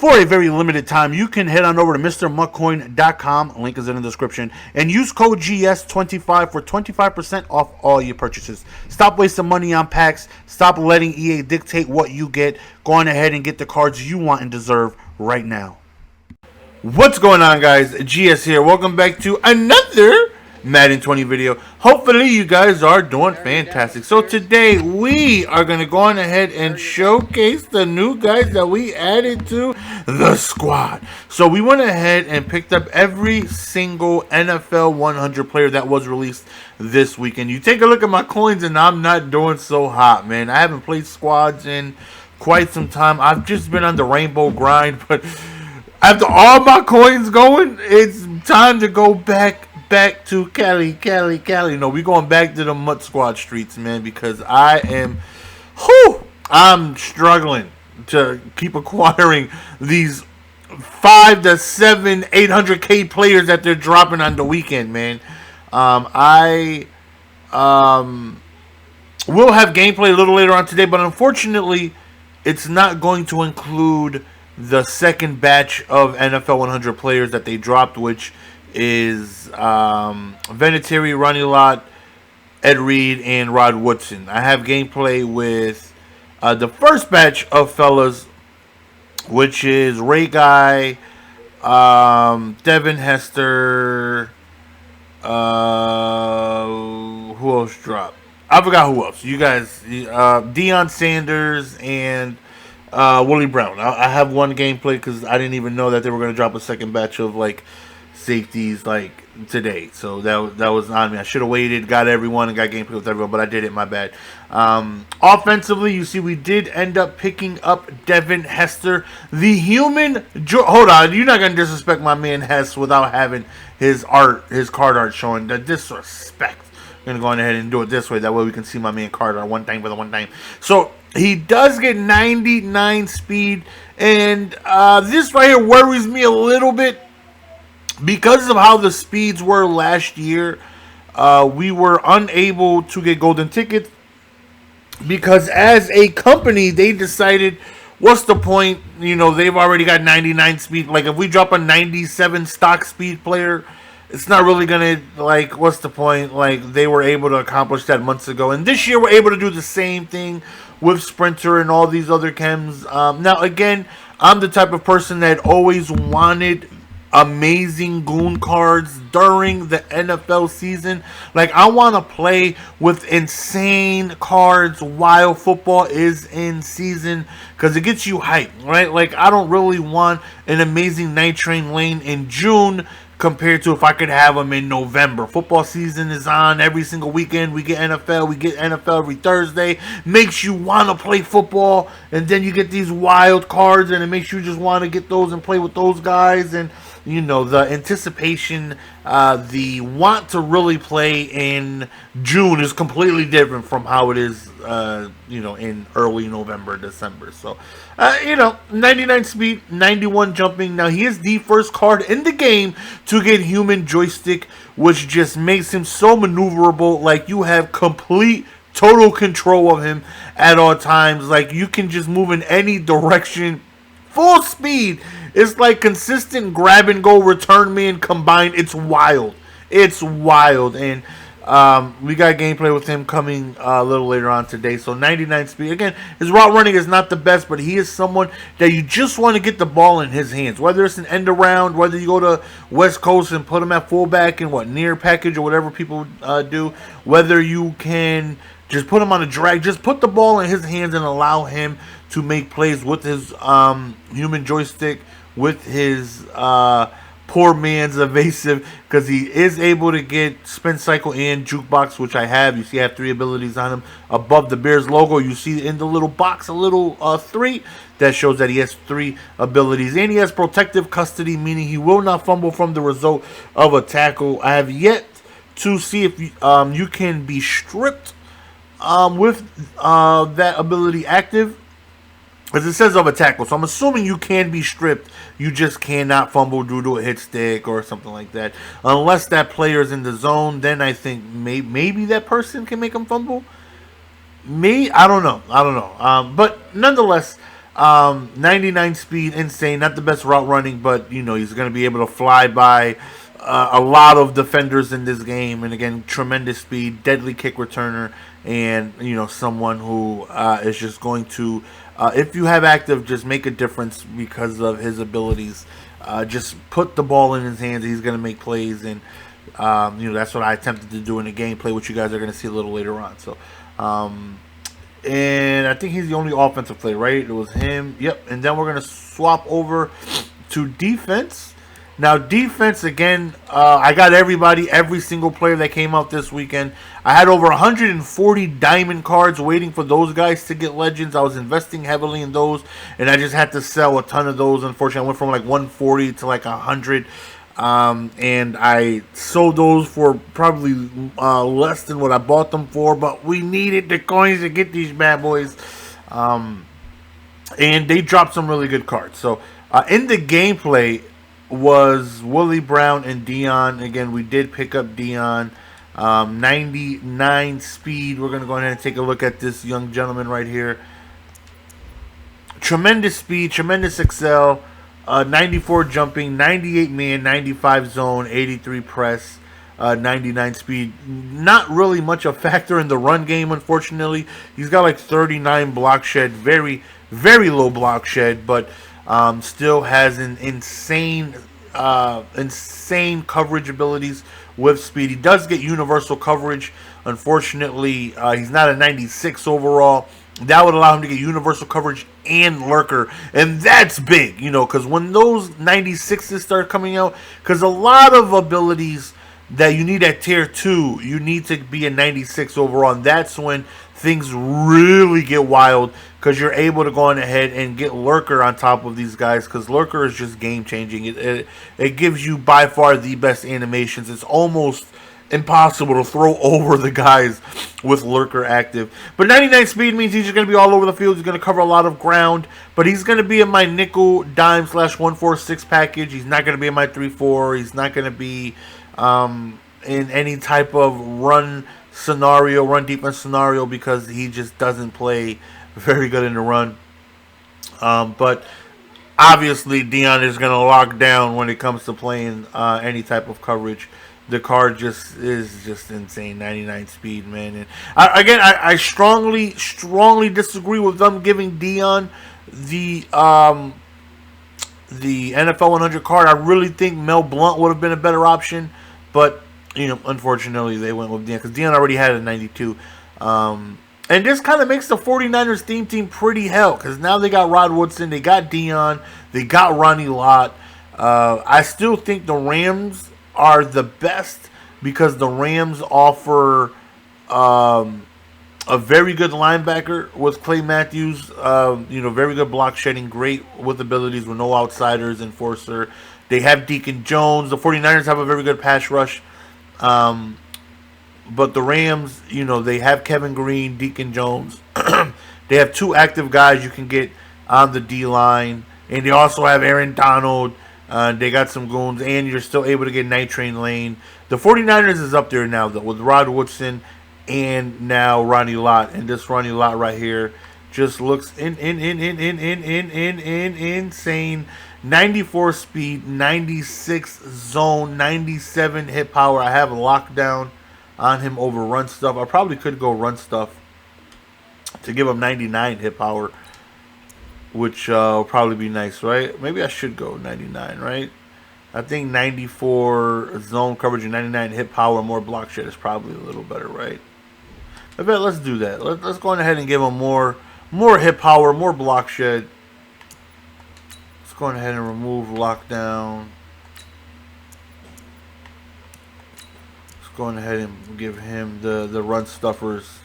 For a very limited time, you can head on over to MrMuckCoin.com, link is in the description, and use code GS25 for 25% off all your purchases. Stop wasting money on packs. Stop letting EA dictate what you get. Go on ahead and get the cards you want and deserve right now. What's going on, guys? GS here. Welcome back to another Madden 20 video. Hopefully you guys are doing fantastic. So today we are going to go on ahead and showcase the new guys that we added to the squad. So we went ahead and picked up every single NFL 100 player that was released this weekend. You take a look at my coins and I'm not doing so hot, man. I haven't played squads in quite some time. I've just been on the rainbow grind, but after all my coins going, it's time to go back to Cali. No, we going back to the Mud Squad streets, man, because I'm struggling to keep acquiring these 5 to 7, 800K players that they're dropping on the weekend, man. I will have gameplay a little later on today, but unfortunately, it's not going to include the second batch of NFL 100 players that they dropped, which is Vinatieri, Ronnie Lott, Ed Reed, and Rod Woodson. I have gameplay with the first batch of fellas, which is Ray Guy, Devin Hester, who else dropped? I forgot who else. You guys, Deion Sanders and Willie Brown. I have one gameplay because I didn't even know that they were going to drop a second batch of like safeties like today, so that was on me. I should have waited, got everyone, and got gameplay with everyone, but I did it. My bad. Offensively, you see, we did end up picking up Devin Hester, the human. Hold on, you're not gonna disrespect my man Hess without having his card art showing. The disrespect. I'm gonna go on ahead and do it this way. That way we can see my man card art one time for the one time. So he does get 99 speed, and this right here worries me a little bit. Because of how the speeds were last year, we were unable to get golden tickets because as a company, they decided, what's the point? You know, they've already got 99 speed. Like, if we drop a 97 stock speed player, it's not really going to, like, what's the point? Like, they were able to accomplish that months ago. And this year, we're able to do the same thing with Sprinter and all these other chems. Now, again, I'm the type of person that always wanted amazing goon cards during the NFL season. Like, I want to play with insane cards while football is in season because it gets you hyped, right? Like, I don't really want an amazing Night Train lane in June compared to if I could have them in November. Football season is on every single weekend. We get NFL every Thursday. Makes you want to play football, and then you get these wild cards, and it makes you just want to get those and play with those guys. And you know, the anticipation, the want to really play in June is completely different from how it is, you know, in early November, December. So, you know, 99 speed, 91 jumping. Now, he is the first card in the game to get human joystick, which just makes him so maneuverable. Like, you have complete total control of him at all times. Like, you can just move in any direction, full speed. It's like consistent grab and go return man combined. It's wild. It's wild. And we got gameplay with him coming a little later on today. So 99 speed. Again, his route running is not the best, but he is someone that you just want to get the ball in his hands. Whether it's an end around, whether you go to West Coast and put him at fullback and near package or whatever people do. Whether you can just put him on a drag. Just put the ball in his hands and allow him to make plays with his human joystick, with his poor man's evasive, because he is able to get spin cycle and jukebox, which I have. You see I have 3 abilities on him. Above the Bears logo, you see in the little box a little 3 that shows that he has 3 abilities, and he has protective custody, meaning he will not fumble from the result of a tackle. I have yet to see if you can be stripped with that ability active, as it says of a tackle. So I'm assuming you can be stripped. You just cannot fumble due to a hit stick or something like that. Unless that player is in the zone, then I think maybe that person can make him fumble. I don't know. But nonetheless, 99 speed, insane. Not the best route running, but he's going to be able to fly by a lot of defenders in this game. And again, tremendous speed, deadly kick returner, and someone who is just going to, if you have active, just make a difference because of his abilities. Just put the ball in his hands. He's going to make plays, and that's what I attempted to do in the gameplay, which you guys are going to see a little later on. So. And I think he's the only offensive player, right? It was him. Yep. And then we're going to swap over to defense. Now, defense, again, I got every single player that came out this weekend. I had over 140 diamond cards waiting for those guys to get legends. I was investing heavily in those, and I just had to sell a ton of those. Unfortunately, I went from like 140 to like 100. And I sold those for probably less than what I bought them for, but we needed the coins to get these bad boys. And they dropped some really good cards. So in the gameplay was Willie Brown and Dion. Again, we did pick up Dion. 99 speed. We're going to go ahead and take a look at this young gentleman right here. Tremendous speed, tremendous excel. 94 jumping, 98 man, 95 zone, 83 press, 99 speed. Not really much a factor in the run game, unfortunately. He's got like 39 block shed, very, very low block shed, but still has an insane coverage abilities with speed. He does get universal coverage. Unfortunately, he's not a 96 overall. That would allow him to get universal coverage and lurker, and that's big, because when those 96s start coming out, because a lot of abilities that you need at tier 2, you need to be a 96 overall, and that's when things really get wild, because you're able to go on ahead and get lurker on top of these guys, because lurker is just game changing. It gives you by far the best animations. It's almost impossible to throw over the guys with lurker active. But 99 speed means he's just going to be all over the field. He's going to cover a lot of ground, but he's going to be in my nickel dime / 146 package. He's not going to be in my 3-4. He's not going to be in any type of run defense scenario, because he just doesn't play very good in the run. But obviously Dion is going to lock down when it comes to playing any type of coverage. The card is just insane. 99 speed, man. And I strongly disagree with them giving Dion the NFL 100 card. I really think Mel Blount would have been a better option, but unfortunately they went with Dion, because Dion already had a 92. And this kind of makes the 49ers theme team pretty hell, because now they got Rod Woodson, they got Dion, they got Ronnie Lott. I still think the Rams are the best, because the Rams offer a very good linebacker with Clay Matthews. Very good block shedding, great with abilities with no outsiders, enforcer. They have Deacon Jones. The 49ers have a very good pass rush. But the Rams, they have Kevin Green, Deacon Jones. They have 2 active guys you can get on the D-line. And they also have Aaron Donald. They got some goons, and you're still able to get Night Train Lane. The 49ers is up there now, though, with Rod Woodson and now Ronnie Lott. And this Ronnie Lott right here just looks insane. 94 speed, 96 zone, 97 hit power. I have a lockdown on him over run stuff. I probably could go run stuff to give him 99 hit power, which will probably be nice, right? Maybe I should go 99, right? I think 94 zone coverage and 99 hit power and more block shed is probably a little better, right? I bet let's do that. Let's go ahead and give him more hit power, more block shed. Let's go ahead and remove lockdown. Let's go ahead and give him the run stuffers.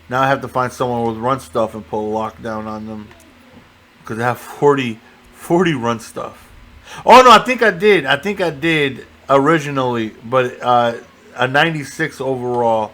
Now I have to find someone with run stuff and pull lockdown on them, because I have 40 run stuff. Oh no, I think I did originally, but a 96 overall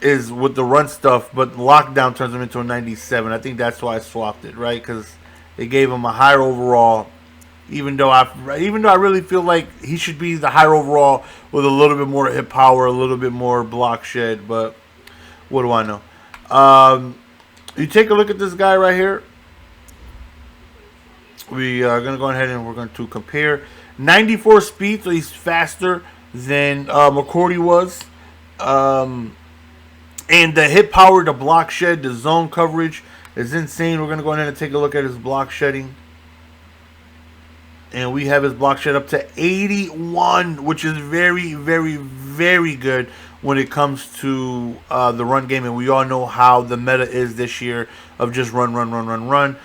is with the run stuff, but lockdown turns him into a 97. I think that's why I swapped it, right? Because they gave him a higher overall, even though I really feel like he should be the higher overall with a little bit more hit power, a little bit more block shed. But what do I know? You take a look at this guy right here. We are going to go ahead and we're going to compare 94 speed, so he's faster than McCourty was. Um, and the hit power, the block shed, the zone coverage is insane. We're going to go ahead and take a look at his block shedding. And we have his block shed up to 81, which is very, very, very good when it comes to the run game. And we all know how the meta is this year of just run, run, run, run, run.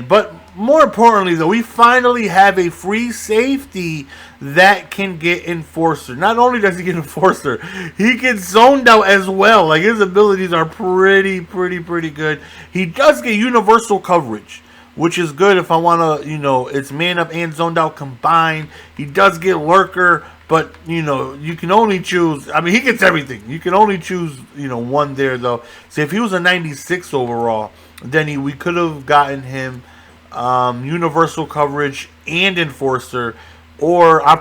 But more importantly, though, we finally have a free safety that can get enforcer. Not only does he get enforcer, he gets zoned out as well. Like, his abilities are pretty, pretty good. He does get universal coverage, which is good if I want to, it's man up and zoned out combined. He does get lurker, but, you can only choose. I mean, he gets everything. You can only choose, one there, though. So if he was a 96 overall, then we could have gotten him universal coverage and enforcer, or I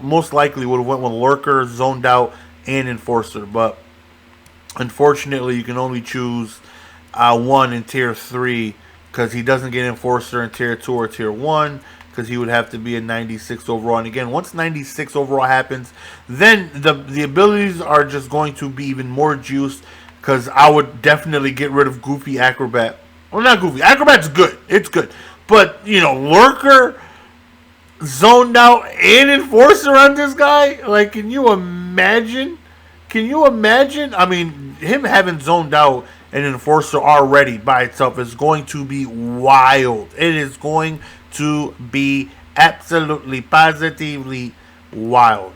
most likely would have went with lurker, zoned out, and enforcer. But unfortunately, you can only choose one in tier 3 because he doesn't get enforcer in tier 2 or tier 1 because he would have to be a 96 overall. And again, once 96 overall happens, then the abilities are just going to be even more juiced. Because I would definitely get rid of Goofy Acrobat. Well, not Goofy. Acrobat's good. It's good. But, Lurker, zoned out, and Enforcer on this guy? Like, can you imagine? Can you imagine? I mean, him having zoned out and Enforcer already by itself is going to be wild. It is going to be absolutely, positively wild.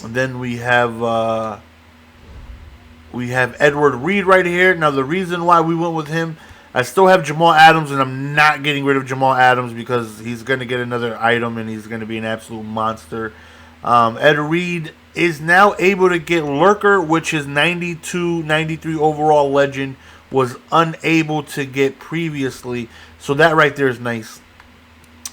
And then we have Edward Reed right here. Now, the reason why we went with him, I still have Jamal Adams, and I'm not getting rid of Jamal Adams because he's going to get another item, and he's going to be an absolute monster. Ed Reed is now able to get Lurker, which his 92, 93 overall legend was unable to get previously. So that right there is nice.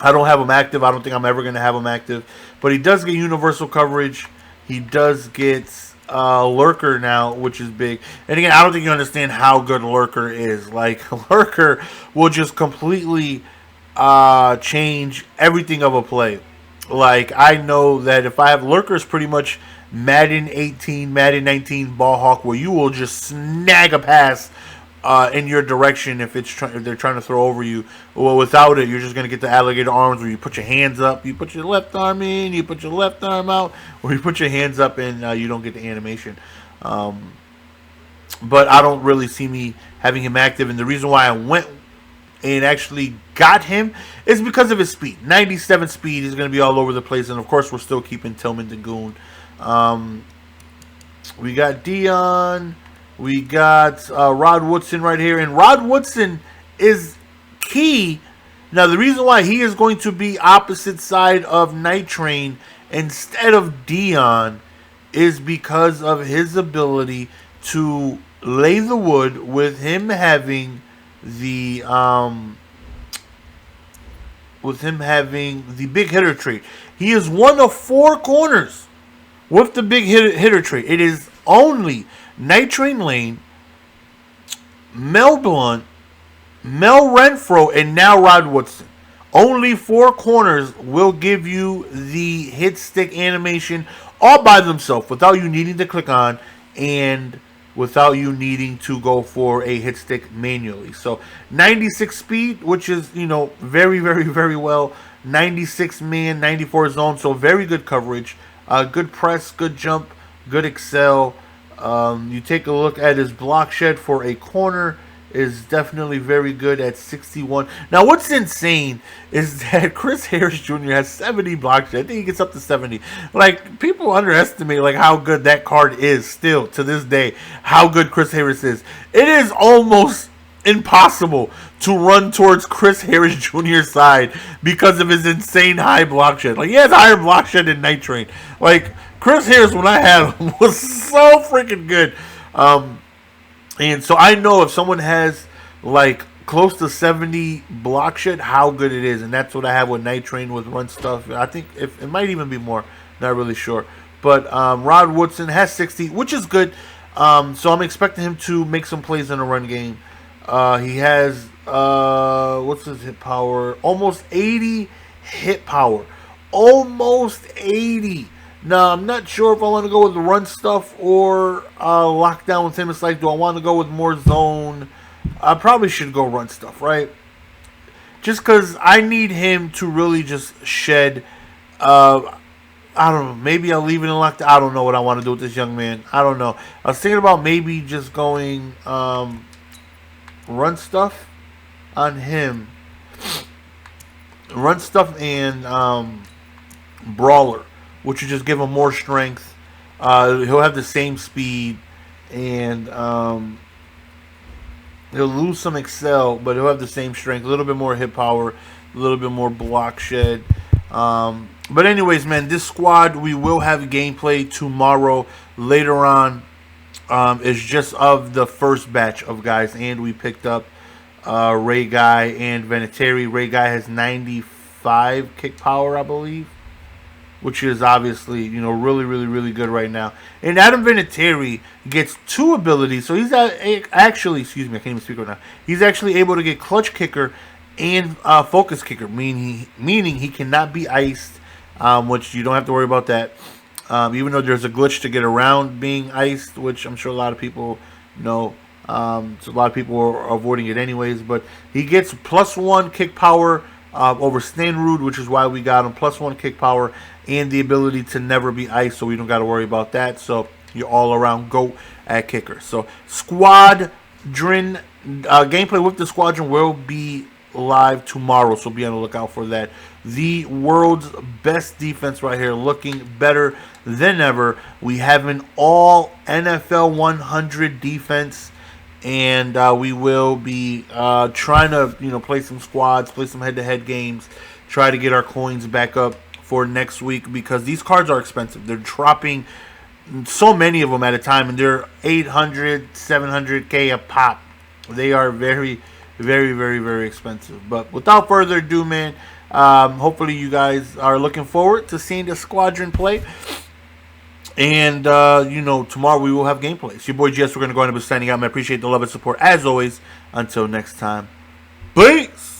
I don't have him active. I don't think I'm ever going to have him active. But he does get universal coverage. He does get Lurker now, which is big. And again, I don't think you understand how good Lurker is. Like, Lurker will just completely change everything of a play. Like, I know that if I have Lurkers, pretty much Madden 18, Madden 19 ball hawk, where you will just snag a pass in your direction if they're trying to throw over you. Well, without it, you're just going to get the alligator arms where you put your hands up, you put your left arm in, you put your left arm out, or you put your hands up and you don't get the animation. But I don't really see me having him active, and the reason why I went and actually got him is because of his speed. 97 speed is going to be all over the place, and of course we're still keeping Tillman the Goon. We got Dion. We got Rod Woodson right here. And Rod Woodson is key. Now, the reason why he is going to be opposite side of Night Train instead of Dion is because of his ability to lay the wood with him having the big hitter trait. He is one of 4 corners with the big hitter trait. It is only Night Train Lane, Mel Blunt, Mel Renfro, and now Rod Woodson. Only 4 corners will give you the hit stick animation all by themselves without you needing to click on and without you needing to go for a hit stick manually. So 96 speed, which is, very, very, very well. 96 man, 94 zone, so very good coverage. Good press, good jump, good excel. You take a look at his block shed for a corner is definitely very good at 61. Now, what's insane is that Chris Harris Jr. has 70 block shed. I think he gets up to 70. Like, people underestimate like how good that card is still to this day. How good Chris Harris is. It is almost impossible to run towards Chris Harris Jr.'s side because of his insane high block shed. Like, he has higher block shed than Night Train. Like, Chris Harris, when I had him, was so freaking good. And so I know if someone has, like, close to 70 block shed, how good it is. And that's what I have with Night Train with run stuff. I think it might even be more. Not really sure. But Rod Woodson has 60, which is good. So I'm expecting him to make some plays in the run game. He has what's his hit power? Almost 80 hit power. Almost 80. Now I'm not sure if I want to go with the run stuff or lockdown with him. It's like, do I want to go with more zone? I probably should go run stuff, right? Just because I need him to really just shed. I don't know. Maybe I'll leave it in lockdown. I don't know what I want to do with this young man. I don't know. I was thinking about maybe just going run stuff on him. Run stuff and brawler, which would just give him more strength. He'll have the same speed, and he'll lose some excel, but he'll have the same strength, a little bit more hit power, a little bit more block shed. But anyways, man, this squad, we will have gameplay tomorrow later on. It's just of the first batch of guys, and we picked up Ray Guy and Vinatieri. Ray Guy has 95 kick power, I believe, which is obviously, really, really, really good right now. And Adam Vinatieri gets two abilities, so he's actually, excuse me, I can't even speak right now. He's actually able to get clutch kicker and focus kicker, meaning he cannot be iced, which you don't have to worry about that. Even though there's a glitch to get around being iced, which I'm sure a lot of people know. So a lot of people are avoiding it anyways. But he gets +1 kick power over Stanrud, which is why we got him. +1 kick power and the ability to never be iced, so we don't got to worry about that. So you're all around GOAT at kicker. So squadron gameplay with the squadron will be live tomorrow, so be on the lookout for that. The world's best defense right here, looking better than ever. We have an all NFL 100 defense, and we will be trying to play some squads, play some head-to-head games, try to get our coins back up for next week, because these cards are expensive. They're dropping so many of them at a time, and they're 800, 700K a pop. They are very, very, very, very expensive. But without further ado, man, hopefully you guys are looking forward to seeing the squadron play. And, tomorrow we will have gameplay. It's your boy GS. We're going to go ahead and be signing out. I appreciate the love and support as always. Until next time. Peace!